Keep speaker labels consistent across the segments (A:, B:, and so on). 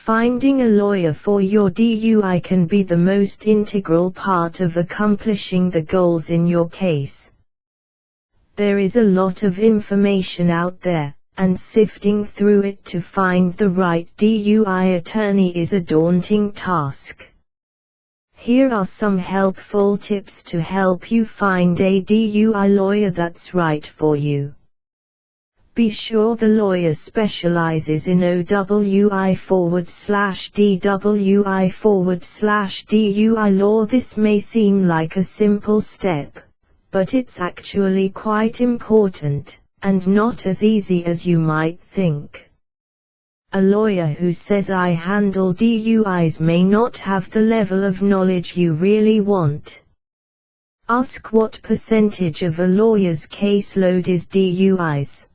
A: Finding a lawyer for your DUI can be the most integral part of accomplishing the goals in your case. There is a lot of information out there, and sifting through it to find the right DUI attorney is a daunting task. Here are some helpful tips to help you find a DUI lawyer that's right for you. Be sure the lawyer specializes in OWI/DWI/DUI law. This may seem like a simple step, but it's actually quite important, and not as easy as you might think. A lawyer who says I handle DUIs may not have the level of knowledge you really want. Ask what percentage of a lawyer's caseload is DUIs.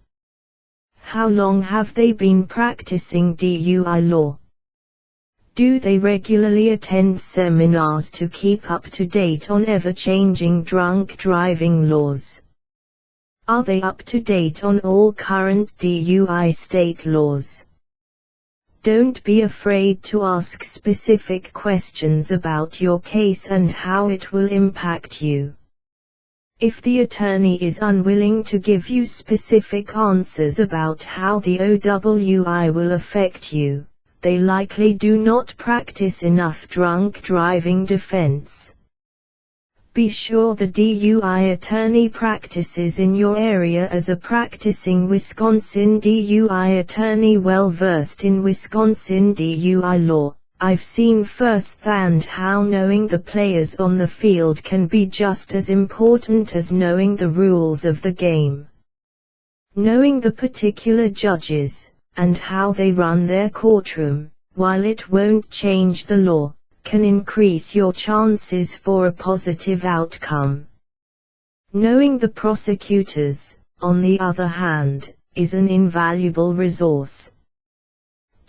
A: How long have they been practicing DUI law? Do they regularly attend seminars to keep up to date on ever-changing drunk driving laws? Are they up to date on all current DUI state laws? Don't be afraid to ask specific questions about your case and how it will impact you. If the attorney is unwilling to give you specific answers about how the OWI will affect you, they likely do not practice enough drunk driving defense. Be sure the DUI attorney practices in your area as a practicing Wisconsin DUI attorney well versed in Wisconsin DUI law. I've seen firsthand how knowing the players on the field can be just as important as knowing the rules of the game. Knowing the particular judges, and how they run their courtroom, while it won't change the law, can increase your chances for a positive outcome. Knowing the prosecutors, on the other hand, is an invaluable resource.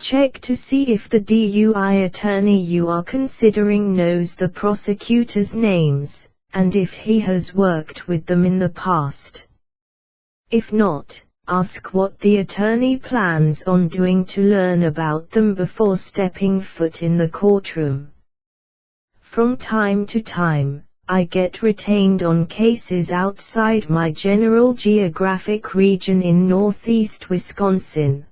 A: Check to see if the DUI attorney you are considering knows the prosecutors' names, and if he has worked with them in the past. If not, ask what the attorney plans on doing to learn about them before stepping foot in the courtroom. From time to time, I get retained on cases outside my general geographic region in northeast Wisconsin.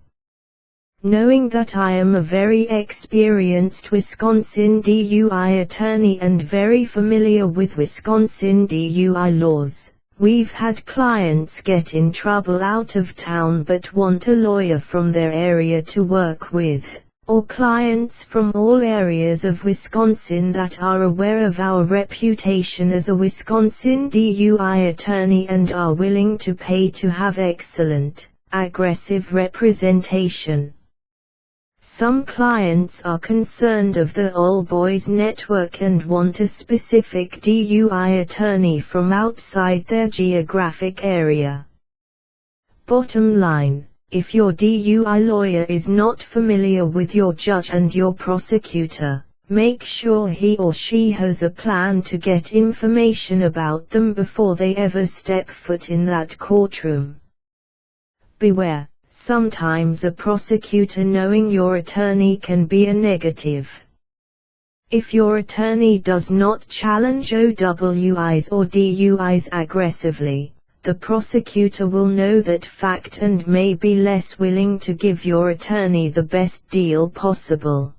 A: Knowing that I am a very experienced Wisconsin DUI attorney and very familiar with Wisconsin DUI laws, we've had clients get in trouble out of town but want a lawyer from their area to work with, or clients from all areas of Wisconsin that are aware of our reputation as a Wisconsin DUI attorney and are willing to pay to have excellent, aggressive representation. Some clients are concerned of the all boys network and want a specific DUI attorney from outside their geographic area. Bottom line, if your DUI lawyer is not familiar with your judge and your prosecutor, make sure he or she has a plan to get information about them before they ever step foot in that courtroom. Beware. Sometimes a prosecutor knowing your attorney can be a negative. If your attorney does not challenge OWIs or DUIs aggressively, the prosecutor will know that fact and may be less willing to give your attorney the best deal possible.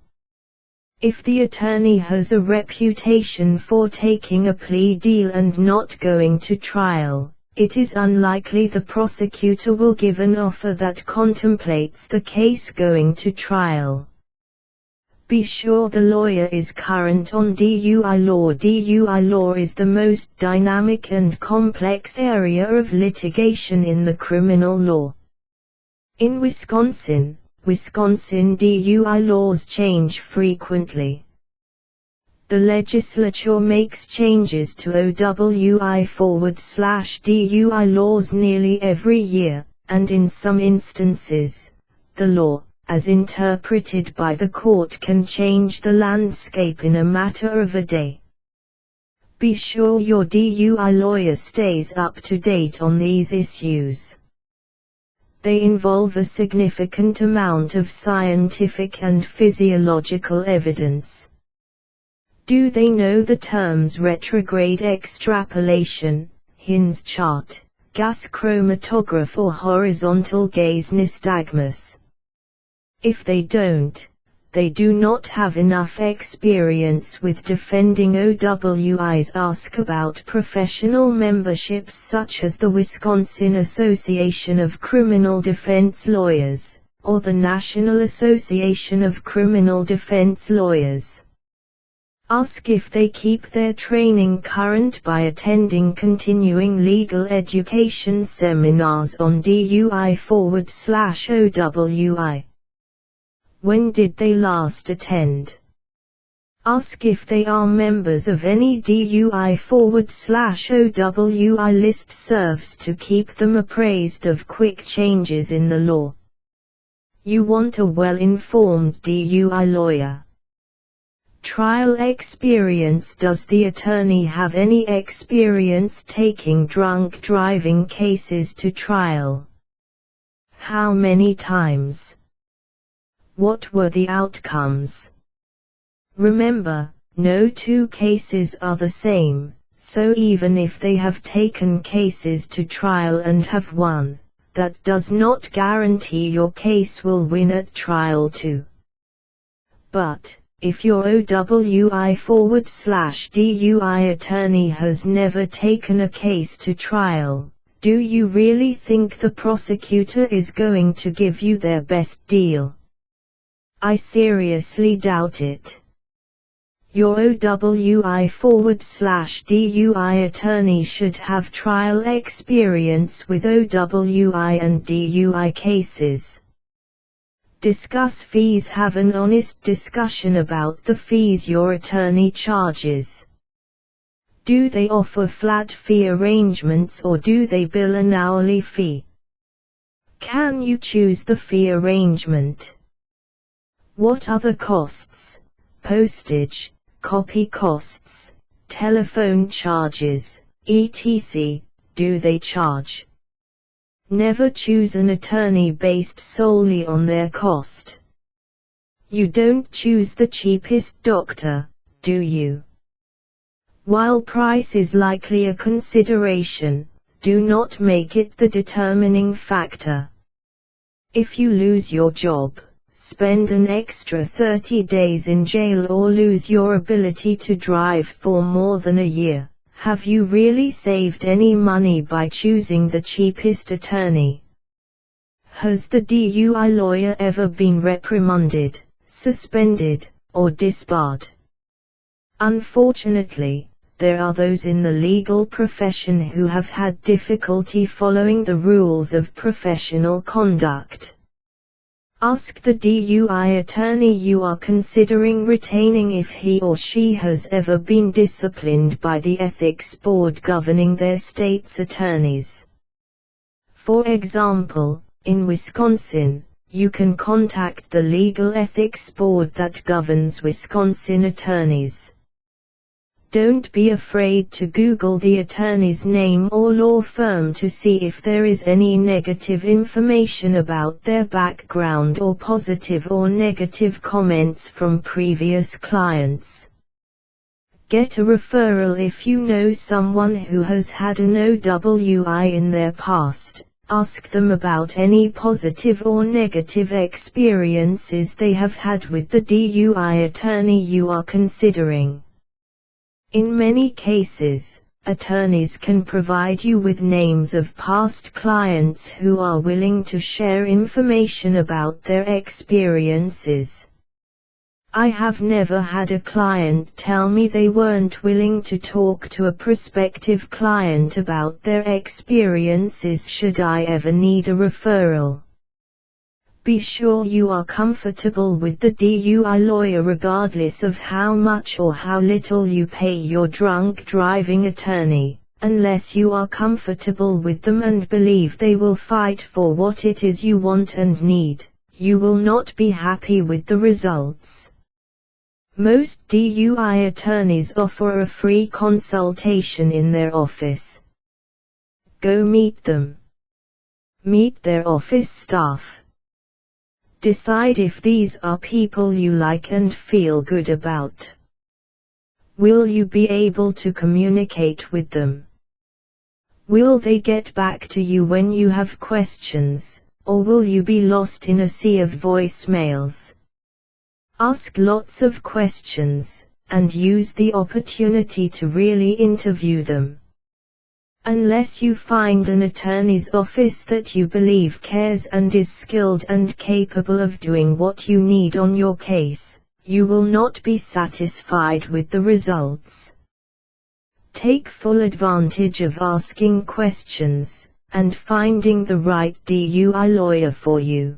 A: If the attorney has a reputation for taking a plea deal and not going to trial, it is unlikely the prosecutor will give an offer that contemplates the case going to trial. Be sure the lawyer is current on DUI law. DUI law is the most dynamic and complex area of litigation in the criminal law. In Wisconsin, DUI laws change frequently. The legislature makes changes to OWI/DUI laws nearly every year, and in some instances, the law, as interpreted by the court, can change the landscape in a matter of a day. Be sure your DUI lawyer stays up to date on these issues. They involve a significant amount of scientific and physiological evidence. Do they know the terms retrograde extrapolation, Hin's chart, gas chromatograph or horizontal gaze nystagmus? If they don't, they do not have enough experience with defending OWIs. Ask about professional memberships such as the Wisconsin Association of Criminal Defense Lawyers, or the National Association of Criminal Defense Lawyers. Ask if they keep their training current by attending continuing legal education seminars on DUI/OWI. When did they last attend? Ask if they are members of any DUI/OWI list serves to keep them appraised of quick changes in the law. You want a well-informed DUI lawyer. Trial experience. Does the attorney have any experience taking drunk driving cases to trial? How many times? What were the outcomes? Remember, no two cases are the same, so even if they have taken cases to trial and have won, that does not guarantee your case will win at trial too. But, if your OWI/DUI attorney has never taken a case to trial, do you really think the prosecutor is going to give you their best deal? I seriously doubt it. Your OWI/DUI attorney should have trial experience with OWI and DUI cases. Discuss fees. Have an honest discussion about the fees your attorney charges. Do they offer flat fee arrangements or do they bill an hourly fee? Can you choose the fee arrangement? What other costs, postage, copy costs, telephone charges, etc., do they charge? Never choose an attorney based solely on their cost. You don't choose the cheapest doctor, do you? While price is likely a consideration, do not make it the determining factor. If you lose your job, spend an extra 30 days in jail or lose your ability to drive for more than a year, have you really saved any money by choosing the cheapest attorney? Has the DUI lawyer ever been reprimanded, suspended, or disbarred? Unfortunately, there are those in the legal profession who have had difficulty following the rules of professional conduct. Ask the DUI attorney you are considering retaining if he or she has ever been disciplined by the ethics board governing their state's attorneys. For example, in Wisconsin, you can contact the legal ethics board that governs Wisconsin attorneys. Don't be afraid to Google the attorney's name or law firm to see if there is any negative information about their background or positive or negative comments from previous clients. Get a referral if you know someone who has had an OWI in their past. Ask them about any positive or negative experiences they have had with the DUI attorney you are considering. In many cases, attorneys can provide you with names of past clients who are willing to share information about their experiences. I have never had a client tell me they weren't willing to talk to a prospective client about their experiences should I ever need a referral. Be sure you are comfortable with the DUI lawyer regardless of how much or how little you pay your drunk driving attorney. Unless you are comfortable with them and believe they will fight for what it is you want and need, you will not be happy with the results. Most DUI attorneys offer a free consultation in their office. Go meet them. Meet their office staff. Decide if these are people you like and feel good about. Will you be able to communicate with them? Will they get back to you when you have questions, or will you be lost in a sea of voicemails? Ask lots of questions, and use the opportunity to really interview them. Unless you find an attorney's office that you believe cares and is skilled and capable of doing what you need on your case, you will not be satisfied with the results. Take full advantage of asking questions, and finding the right DUI lawyer for you.